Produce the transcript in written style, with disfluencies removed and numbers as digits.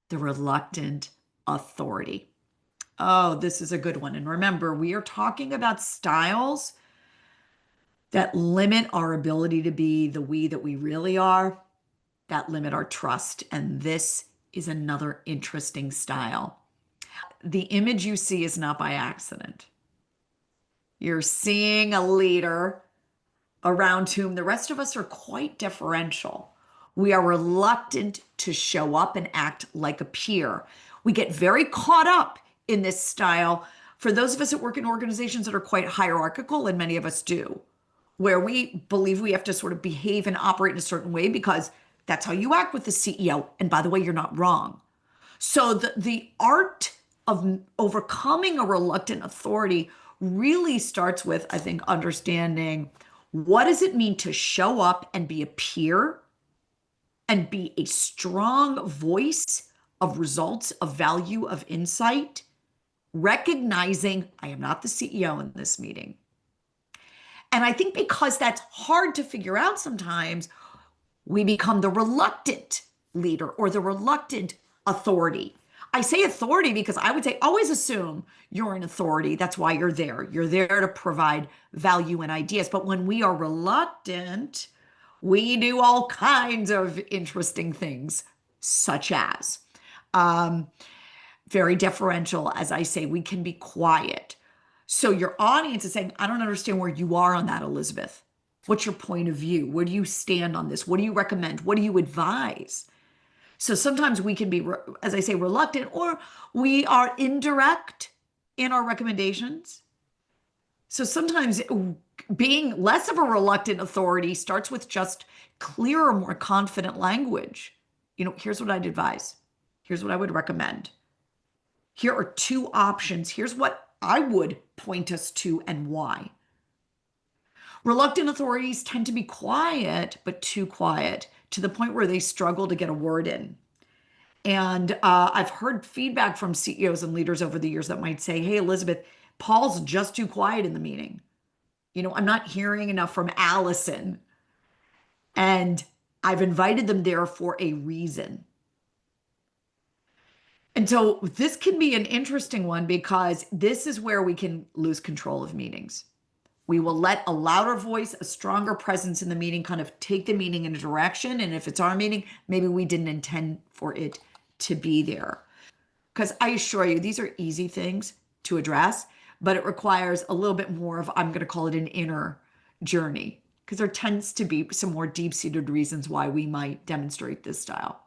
the reluctant authority. Oh, this is a good one. And remember, we are talking about styles that limit our ability to be the we that we really are, that limit our trust. And this is another interesting style. The image you see is not by accident. You're seeing a leader around whom the rest of us are quite deferential. We are reluctant to show up and act like a peer. We get very caught up in this style for those of us that work in organizations that are quite hierarchical, and many of us do, where we believe we have to sort of behave and operate in a certain way because that's how you act with the CEO. And by the way, you're not wrong. So the art of overcoming a reluctant authority really starts with, I think, understanding what does it mean to show up and be a peer and be a strong voice of results, of value, of insight, recognizing I am not the CEO in this meeting. And I think because that's hard to figure out sometimes, we become the reluctant leader or the reluctant authority. I say authority because I would say always assume you're an authority. That's why you're there. You're there to provide value and ideas. But when we are reluctant, we do all kinds of interesting things, such as very deferential, as I say, we can be quiet. So your audience is saying, I don't understand where you are on that, Elizabeth. What's your point of view? Where do you stand on this? What do you recommend? What do you advise? So sometimes we can be, as I say, reluctant, or we are indirect in our recommendations. So sometimes being less of a reluctant authority starts with just clearer, more confident language. Here's what I'd advise. Here's what I would recommend. Here are two options. Here's what I would point us to and why. Reluctant authorities tend to be quiet, but too quiet, to the point where they struggle to get a word in. And I've heard feedback from CEOs and leaders over the years that might say, hey, Elizabeth, Paul's just too quiet in the meeting. I'm not hearing enough from Allison. And I've invited them there for a reason. And so this can be an interesting one because this is where we can lose control of meetings. We will let a louder voice, a stronger presence in the meeting kind of take the meeting in a direction. And if it's our meeting, maybe we didn't intend for it to be there. Because I assure you, these are easy things to address, but it requires a little bit more of, I'm going to call it an inner journey, because there tends to be some more deep-seated reasons why we might demonstrate this style.